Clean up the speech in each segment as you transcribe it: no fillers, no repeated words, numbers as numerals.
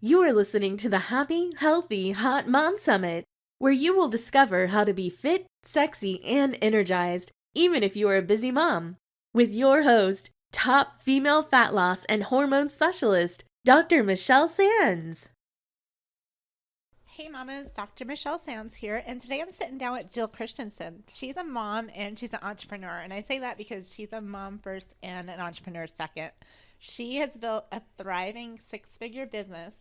You are listening to the Happy, Healthy, Hot Mom Summit, where you will discover how to be fit, sexy, and energized, even if you are a busy mom. With your host, top female fat loss and hormone specialist, Dr. Michelle Sands. Hey mamas, Dr. Michelle Sands here, and today I'm sitting down with Jill Christensen. She's a mom and she's an entrepreneur, and I say that because she's a mom first and an entrepreneur second. She has built a thriving six-figure business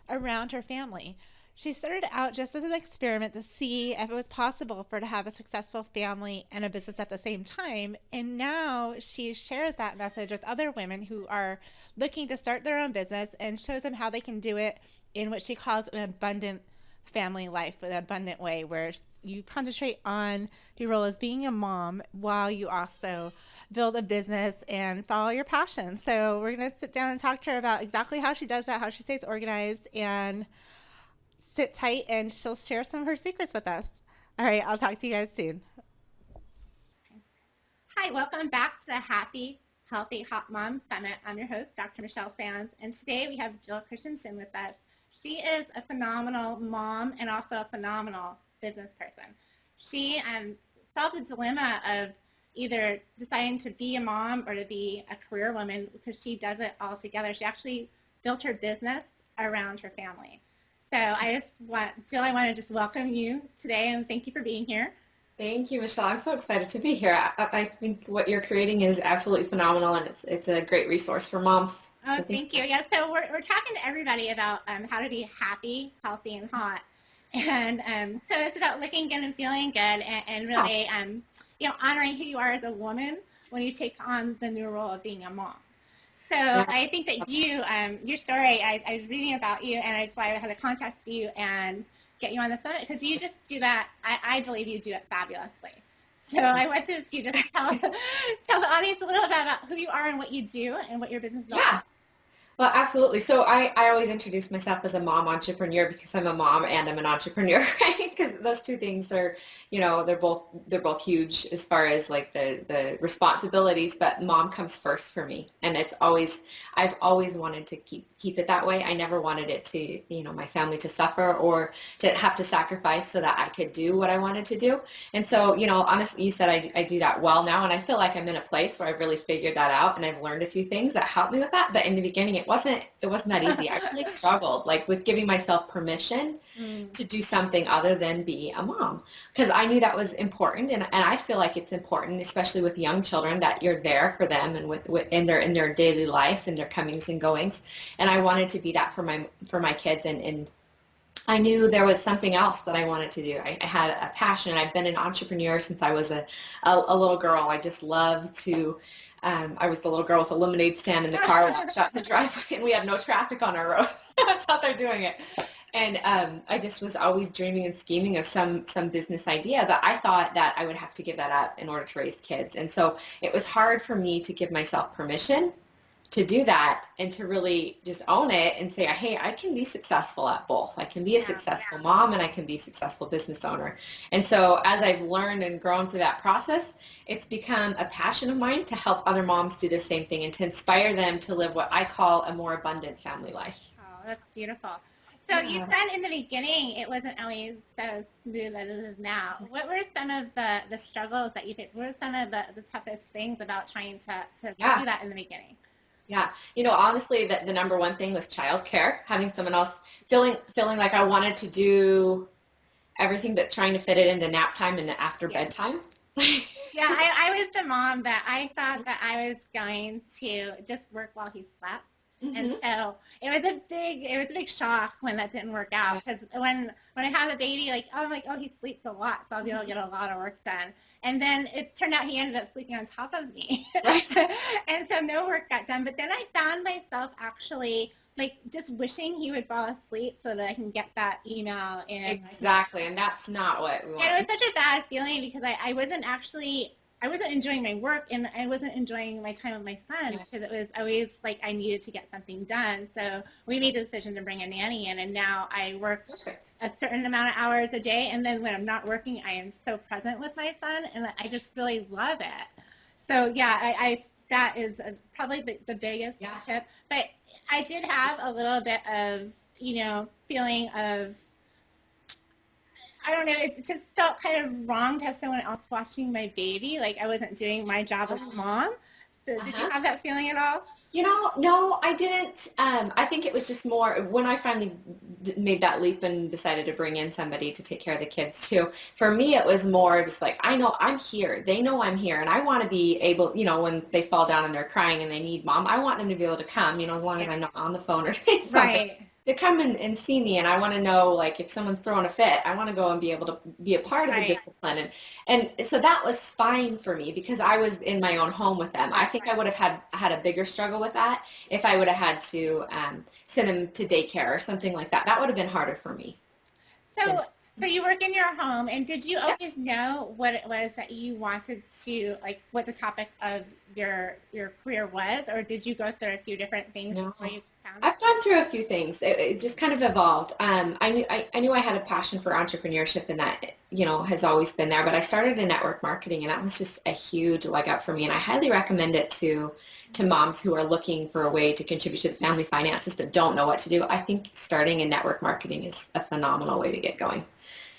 around her family. She started out just as an experiment to see if it was possible for her to have a successful family and a business at the same time. And now she shares that message with other women who are looking to start their own business and shows them how they can do it in what she calls an abundant family life, an abundant way where you concentrate on your role as being a mom while you also build a business and follow your passion. So we're going to sit down and talk to her about exactly how she does that, how she stays organized, and sit tight, and she'll share some of her secrets with us. All right, I'll talk to you guys soon. Hi, welcome back to the Happy, Healthy, Hot Mom Summit. I'm your host, Dr. Michelle Sands, and today we have Jill Christensen with us. She is a phenomenal mom and also a phenomenal business person. She solved the dilemma of either deciding to be a mom or to be a career woman because she does it all together. She actually built her business around her family. So Jill, I want to just welcome you today and thank you for being here. Thank you, Michelle. I'm so excited to be here. I think what you're creating is absolutely phenomenal, and it's a great resource for moms. Oh, thank you. Yeah, so we're talking to everybody about how to be happy, healthy, and hot. And so it's about looking good and feeling good and really, honoring who you are as a woman when you take on the new role of being a mom. So I think that your story, I was reading about you, and that's why I had to contact you and get you on the summit, because you just do that. I believe you do it fabulously. So I want to you just tell the audience a little bit about who you are and what you do and what your business is. Yeah. Well, absolutely. So I always introduce myself as a mom entrepreneur because I'm a mom and I'm an entrepreneur, right? Because those two things are, they're both huge as far as like the responsibilities, but mom comes first for me. And I've always wanted to keep it that way. I never wanted it to, my family to suffer or to have to sacrifice so that I could do what I wanted to do. And so, honestly, you said I do that well now, and I feel like I'm in a place where I've really figured that out, and I've learned a few things that helped me with that. But in the beginning, it wasn't that easy. I really struggled like with giving myself permission to do something other than be a mom, because I knew that was important, and I feel like it's important, especially with young children, that you're there for them and with in their daily life and their comings and goings. And I wanted to be that for my kids, and I knew there was something else that I wanted to do. I had a passion. I've been an entrepreneur since I was a little girl. I just loved to. I was the little girl with a lemonade stand in the car wash out in the driveway, and we had no traffic on our road. That's how they're doing it. And I just was always dreaming and scheming of some business idea, but I thought that I would have to give that up in order to raise kids. And so it was hard for me to give myself permission to do that and to really just own it and say, hey, I can be successful at both. I can be a successful mom and I can be a successful business owner. And so as I've learned and grown through that process, it's become a passion of mine to help other moms do the same thing and to inspire them to live what I call a more abundant family life. Oh, that's beautiful. So you said in the beginning it wasn't always so smooth as it is now. What were some of the struggles that you faced? What were some of the toughest things about trying to do that in the beginning? Yeah, honestly, the number one thing was childcare, having someone else feeling like I wanted to do everything but trying to fit it into nap time and after bedtime. Yeah, I was the mom that I thought that I was going to just work while he slept. Mm-hmm. And so it was a big shock when that didn't work out, because when I had a baby, I'm like, oh, he sleeps a lot, so I'll be able to get a lot of work done. And then it turned out he ended up sleeping on top of me. Right. And so no work got done. But then I found myself actually just wishing he would fall asleep so that I can get that email in. Exactly. And that's not what we want. And it was such a bad feeling because I wasn't enjoying my work, and I wasn't enjoying my time with my son because it was always like I needed to get something done. So we made the decision to bring a nanny in, and now I work a certain amount of hours a day, and then when I'm not working, I am so present with my son, and I just really love it. So yeah, that is probably the biggest tip. But I did have a little bit of feeling of, I don't know, it just felt kind of wrong to have someone else watching my baby. Like I wasn't doing my job as a mom. So did you have that feeling at all? No, I didn't. I think it was just more when I finally made that leap and decided to bring in somebody to take care of the kids too. For me, it was more just like, I know I'm here. They know I'm here. And I want to be able, when they fall down and they're crying and they need mom, I want them to be able to come, as long as I'm not on the phone or doing something. Right. To come and see me, and I want to know, like, if someone's throwing a fit, I want to go and be able to be a part of the discipline. And so that was fine for me because I was in my own home with them. I think I would have had a bigger struggle with that if I would have had to send them to daycare or something like that. That would have been harder for me. So you work in your home, and did you always know what it was that you wanted to, like, what the topic of your career was, or did you go through a few different things before you found it? I've gone through a few things. It just kind of evolved. I knew I had a passion for entrepreneurship, and that has always been there. But I started in network marketing, and that was just a huge leg up for me. And I highly recommend it to moms who are looking for a way to contribute to the family finances but don't know what to do. I think starting in network marketing is a phenomenal way to get going.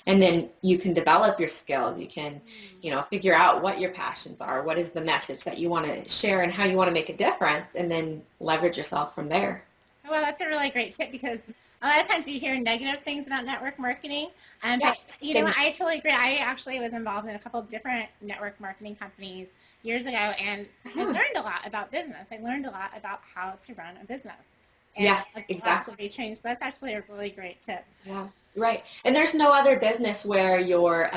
And then you can develop your skills. You can, figure out what your passions are, what is the message that you want to share and how you want to make a difference, and then leverage yourself from there. Well, that's a really great tip because a lot of times you hear negative things about network marketing. But, I totally agree. I actually was involved in a couple of different network marketing companies years ago, and I learned a lot about business. I learned a lot about how to run a business. And yes, exactly. They changed. That's actually a really great tip. Yeah. Right. And there's no other business where your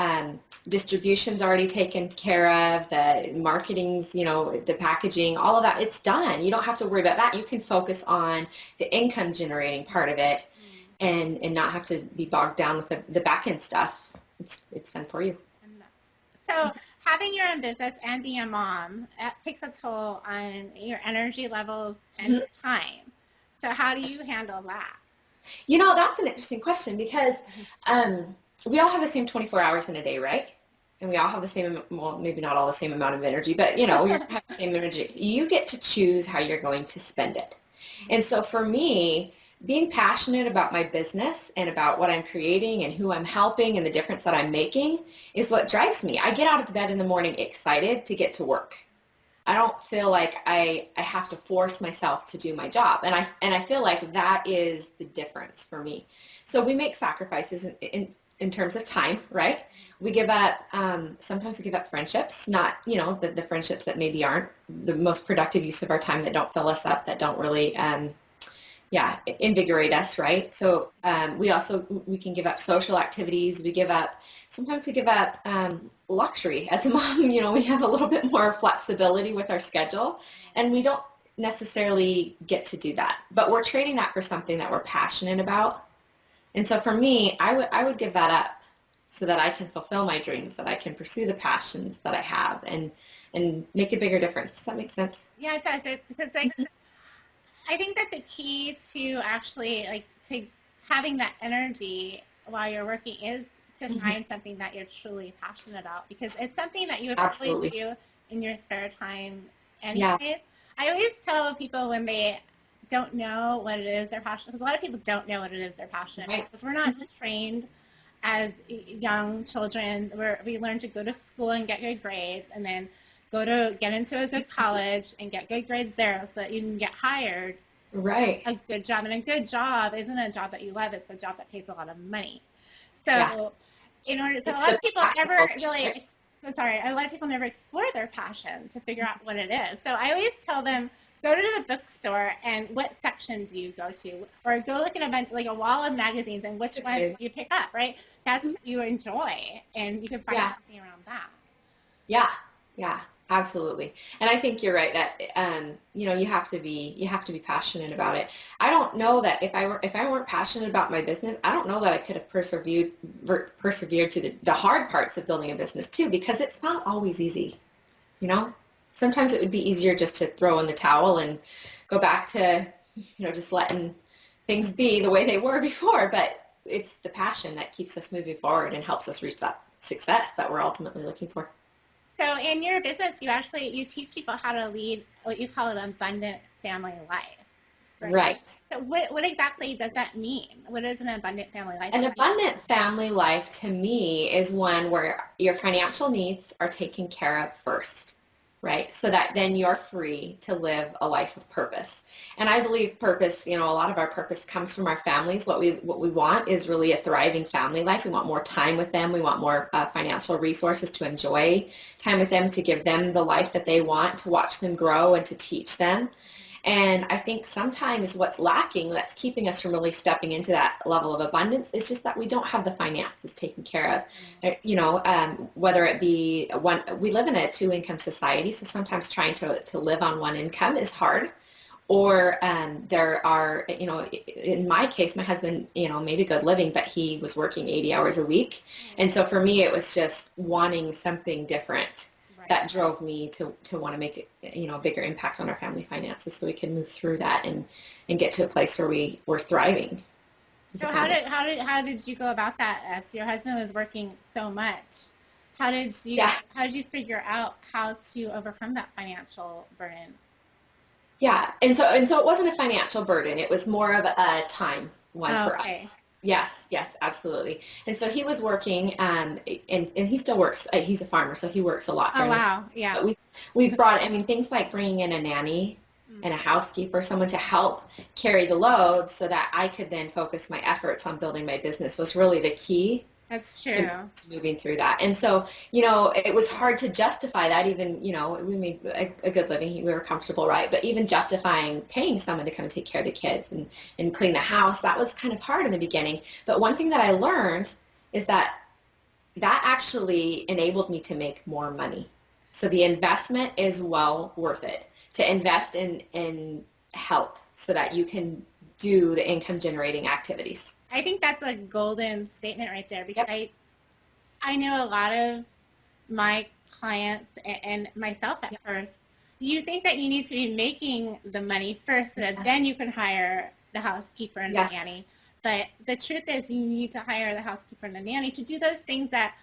distribution's already taken care of, the marketing's, the packaging, all of that, it's done. You don't have to worry about that. You can focus on the income generating part of it and not have to be bogged down with the back end stuff. It's done for you. So having your own business and being a mom, that takes a toll on your energy levels and your time. So how do you handle that? That's an interesting question because we all have the same 24 hours in a day, right? And we all have the same, well, maybe not all the same amount of energy, but, we have the same energy. You get to choose how you're going to spend it. And so for me, being passionate about my business and about what I'm creating and who I'm helping and the difference that I'm making is what drives me. I get out of bed in the morning excited to get to work. I don't feel like I have to force myself to do my job. And I feel like that is the difference for me. So we make sacrifices in terms of time, right? We give up, sometimes we give up friendships, not, the friendships that maybe aren't the most productive use of our time, that don't fill us up, that don't really, invigorate us, right? So we can give up social activities. Sometimes we give up luxury. As a mom, we have a little bit more flexibility with our schedule, and we don't necessarily get to do that. But we're trading that for something that we're passionate about. And so for me, I would give that up so that I can fulfill my dreams, that I can pursue the passions that I have and make a bigger difference. Does that make sense? Yeah, it does. It's I think that the key to actually to having that energy while you're working is to find something that you're truly passionate about, because it's something that you would probably do in your spare time anyways. Yeah. I always tell people when they don't know what it is they're passionate, because a lot of people don't know what it is they're passionate about, because we're not trained as young children where we learn to go to school and get good grades and then get into a good college and get good grades there so that you can get hired. Right. A good job. And a good job isn't a job that you love, it's a job that pays a lot of money. So a lot of people never explore their passion to figure out what it is. So I always tell them, go to the bookstore and what section do you go to? Or go look at a wall of magazines and which ones do you pick up, right? That's what you enjoy, and you can find something around that. Yeah, absolutely. And I think you're right that you have to be passionate about it. I don't know that if I weren't passionate about my business, I don't know that I could have persevered to the hard parts of building a business too, because it's not always easy. Sometimes it would be easier just to throw in the towel and go back to just letting things be the way they were before, but it's the passion that keeps us moving forward and helps us reach that success that we're ultimately looking for. So in your business, you teach people how to lead what you call an abundant family life. Right. So what exactly does that mean? What is an abundant family life? An abundant family life to me is one where your financial needs are taken care of first, right? So that then you're free to live a life of purpose. And I believe purpose, a lot of our purpose comes from our families. What we want is really a thriving family life. We want more time with them. We want more financial resources to enjoy time with them, to give them the life that they want, to watch them grow and to teach them. And I think sometimes what's lacking that's keeping us from really stepping into that level of abundance is just that we don't have the finances taken care of. Whether it be we live in a two-income society, so sometimes trying to live on one income is hard. Or there are, in my case, my husband, made a good living, but he was working 80 hours a week. And so for me, it was just wanting something different that drove me to want to make a bigger impact on our family finances so we can move through that and get to a place where we're thriving. So how did you go about that? If your husband was working so much, how did you figure out how to overcome that financial burden? Yeah, and so it wasn't a financial burden. It was more of a time one for us. Yes, absolutely. And so he was working, and he still works. He's a farmer, so he works a lot. Oh, wow. Yeah. But we've brought, things like bringing in a nanny and a housekeeper, someone to help carry the load so that I could then focus my efforts on building my business was really the key. That's true. To moving through that. And so, it was hard to justify that even, we made a good living. We were comfortable, right? But even justifying paying someone to come and take care of the kids and clean the house, that was kind of hard in the beginning. But one thing that I learned is that actually enabled me to make more money. So the investment is well worth it, to invest in help so that you can do the income generating activities. I think that's a golden statement right there, because I know a lot of my clients and myself at first, you think that you need to be making the money first so that then you can hire the housekeeper and the nanny. But the truth is you need to hire the housekeeper and the nanny to do those things that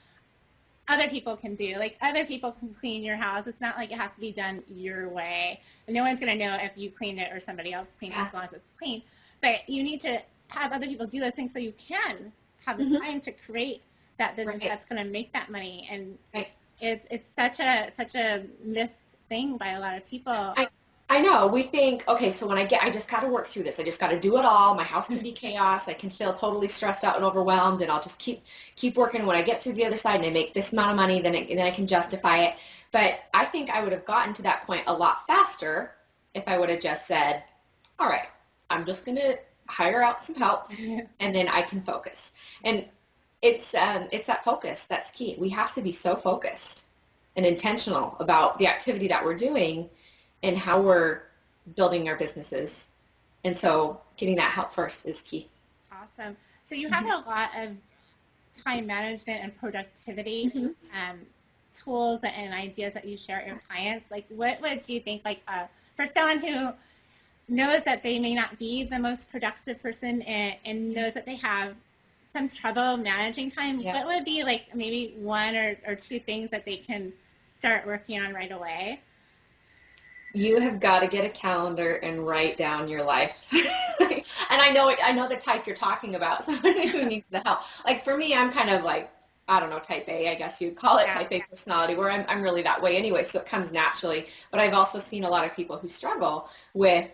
other people can do. Like, other people can clean your house. It's not like it has to be done your way. And no one's going to know if you cleaned it or somebody else cleaned it as long as it's clean. But you need to have other people do those things so you can have the time to create that business that's going to make that money. And it's such a missed thing by a lot of people. I know. We think, okay, so when I just got to work through this. I just got to do it all. My house can be chaos. I can feel totally stressed out and overwhelmed, and I'll just keep working. When I get through the other side and I make this amount of money, then I can justify it. But I think I would have gotten to that point a lot faster if I would have just said, all right, I'm just going to hire out some help, and then I can focus. And it's that focus that's key. We have to be so focused and intentional about the activity that we're doing and how we're building our businesses. And so getting that help first is key. Awesome. So you have a lot of time management and productivity tools and ideas that you share with your clients. Like, what would you think, like, for someone who knows that they may not be the most productive person and knows that they have some trouble managing time, what would be, like, maybe one or two things that they can start working on right away? You have got to get a calendar and write down your life. And I know the type you're talking about, someone who needs the help. Like, for me, I'm kind of like, I don't know, type A, I guess you'd call it, type A personality, where I'm really that way anyway, so it comes naturally. But I've also seen a lot of people who struggle with,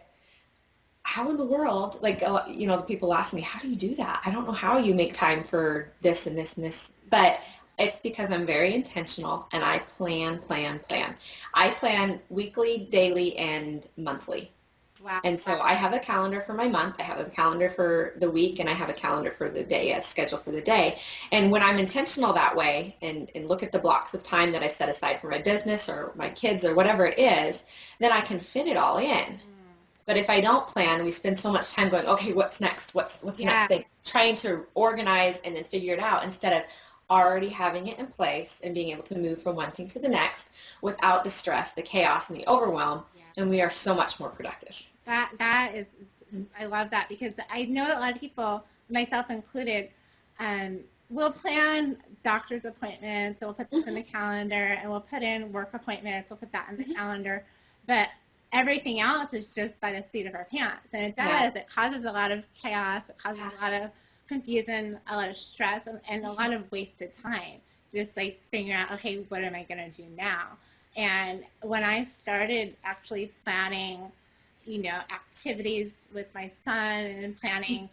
how in the world, like, the people ask me, how do you do that? I don't know how you make time for this and this and this. But it's because I'm very intentional, and I plan. I plan weekly, daily, and monthly. Wow. And so I have a calendar for my month, I have a calendar for the week, and I have a calendar for the day, a schedule for the day. And when I'm intentional that way and look at the blocks of time that I set aside for my business or my kids or whatever it is, then I can fit it all in. But if I don't plan, we spend so much time going, okay, what's next? What's the next thing? Trying to organize and then figure it out instead of already having it in place and being able to move from one thing to the next without the stress, the chaos, and the overwhelm. And we are so much more productive. That is, I love that, because I know a lot of people, myself included, will plan doctor's appointments, so we'll put this in the calendar, and we'll put in work appointments, we'll put that in the calendar. But everything else is just by the seat of our pants. And it does. It causes a lot of chaos. It causes a lot of confusion, a lot of stress, and a lot of wasted time. Just like figuring out, okay, what am I going to do now? And when I started actually planning, activities with my son and planning,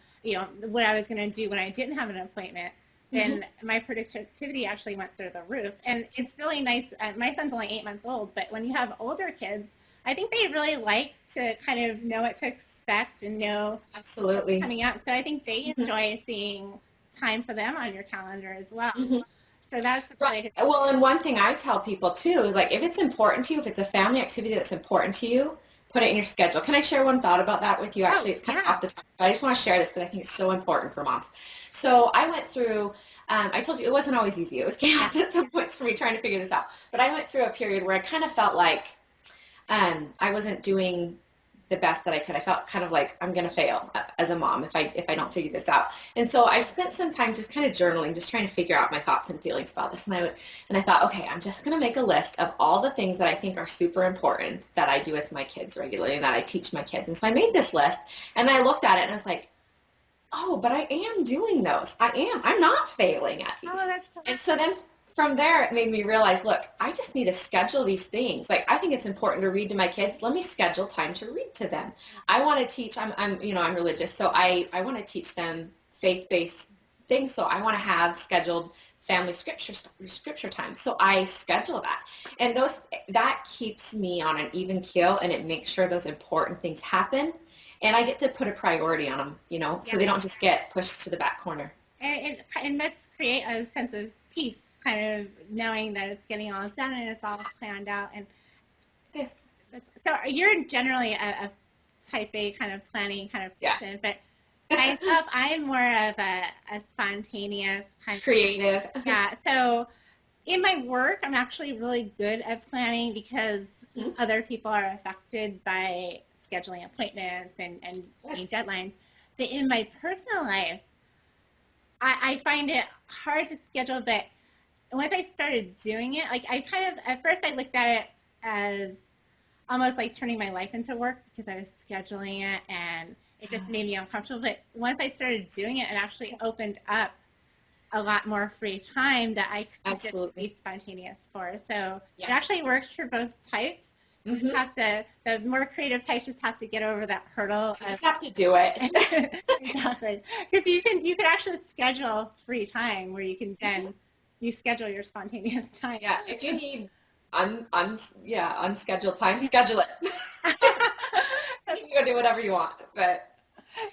what I was going to do when I didn't have an appointment, then my productivity actually went through the roof. And it's really nice. My son's only 8 months old, but when you have older kids, I think they really like to kind of know what to expect and know Absolutely what's coming up. So I think they enjoy seeing time for them on your calendar as well. So that's right. Well, and one thing I tell people too is like, if it's important to you, if it's a family activity that's important to you, put it in your schedule. Can I share one thought about that with you? Actually, it's kind of off the top, but I just want to share this because I think it's so important for moms. So I went through, I told you it wasn't always easy. It was chaos at some points for me trying to figure this out. But I went through a period where I kind of felt like I wasn't doing the best that I could. I felt kind of like I'm going to fail as a mom if I don't figure this out. And so I spent some time just kind of journaling, just trying to figure out my thoughts and feelings about this. And I thought, okay, I'm just going to make a list of all the things that I think are super important that I do with my kids regularly and that I teach my kids. And so I made this list and I looked at it and I was like, oh, but I am doing those. I'm not failing at these. Oh, that's so and so then from there, it made me realize, look, I just need to schedule these things. Like, I think it's important to read to my kids. Let me schedule time to read to them. I want to teach, I'm religious, so I want to teach them faith-based things. So I want to have scheduled family scripture time. So I schedule that. And that keeps me on an even keel, and it makes sure those important things happen. And I get to put a priority on them, so they don't just get pushed to the back corner. And it must create a sense of peace, kind of knowing that it's getting all done and it's all planned out. And yes. So you're generally a type A kind of planning kind of person, but myself, I'm more of a spontaneous kind of creative. Yeah. So in my work, I'm actually really good at planning because other people are affected by scheduling appointments and meeting deadlines. But in my personal life, I find it hard to schedule, but once I started doing it, like at first I looked at it as almost like turning my life into work because I was scheduling it and it just made me uncomfortable. But once I started doing it, it actually opened up a lot more free time that I could just be spontaneous for. So it actually works for both types. You just have to, the more creative types just have to get over that hurdle. You just have to do it. Exactly. Because you can actually schedule free time where you can then, you schedule your spontaneous time. Yeah, if you need unscheduled time, schedule it. You can go do whatever you want. But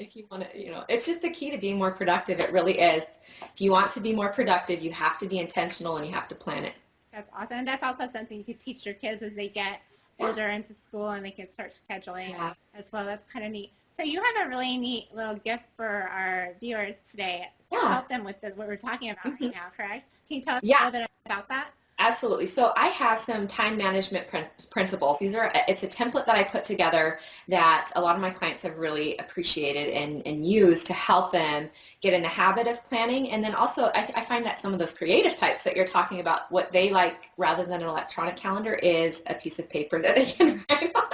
if you want to, it's just the key to being more productive. It really is. If you want to be more productive, you have to be intentional and you have to plan it. That's awesome. And that's also something you could teach your kids as they get older into school and they can start scheduling as well. That's kind of neat. So you have a really neat little gift for our viewers today to help them with what we're talking about right now, correct? Can you tell us a little bit about that? Absolutely. So I have some time management printables. It's a template that I put together that a lot of my clients have really appreciated and used to help them get in the habit of planning. And then also I find that some of those creative types that you're talking about, what they like rather than an electronic calendar is a piece of paper that they can write on.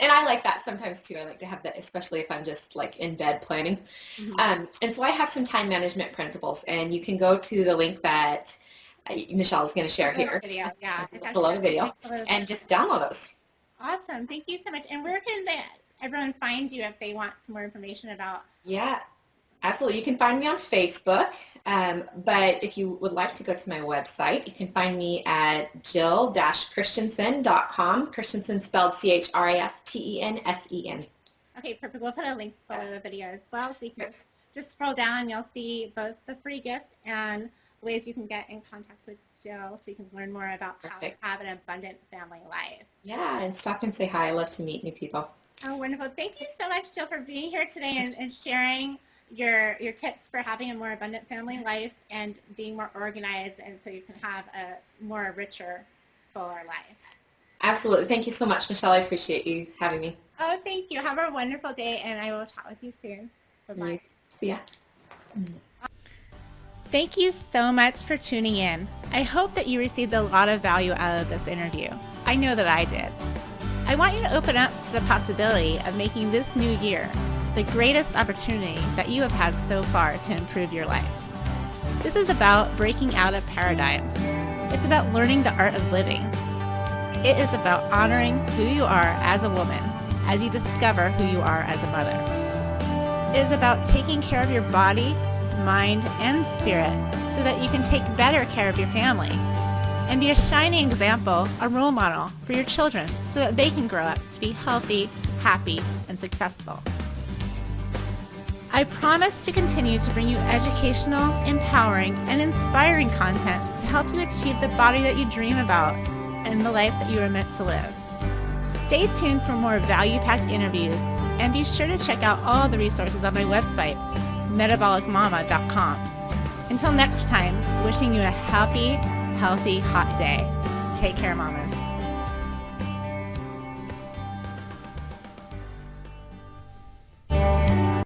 And I like that sometimes too. I like to have that, especially if I'm just like in bed planning. And so I have some time management printables, and you can go to the link that Michelle is going to share here below the video and just download those. Awesome. Thank you so much. And where can everyone find you if they want some more information about? Yeah, absolutely. You can find me on Facebook, but if you would like to go to my website, you can find me at jill-christensen.com. Christensen spelled Christensen. Okay, perfect. We'll put a link below the video as well. So you can just scroll down and you'll see both the free gift and ways you can get in contact with Jill so you can learn more about how to have an abundant family life. Yeah, and stop and say hi. I love to meet new people. Oh, wonderful. Thank you so much, Jill, for being here today and sharing your tips for having a more abundant family life and being more organized, and so you can have a more richer, fuller life. Absolutely. Thank you so much, Michelle. I appreciate you having me. Oh, thank you. Have a wonderful day, and I will chat with you soon. Bye-bye. See ya. Thank you so much for tuning in. I hope that you received a lot of value out of this interview. I know that I did. I want you to open up to the possibility of making this new year the greatest opportunity that you have had so far to improve your life. This is about breaking out of paradigms. It's about learning the art of living. It is about honoring who you are as a woman as you discover who you are as a mother. It is about taking care of your body, mind, and spirit so that you can take better care of your family and be a shining example, a role model for your children so that they can grow up to be healthy, happy, and successful. I promise to continue to bring you educational, empowering, and inspiring content to help you achieve the body that you dream about and the life that you are meant to live. Stay tuned for more value-packed interviews, and be sure to check out all the resources on my website, metabolicmama.com. Until next time, wishing you a happy, healthy, hot day. Take care, mamas.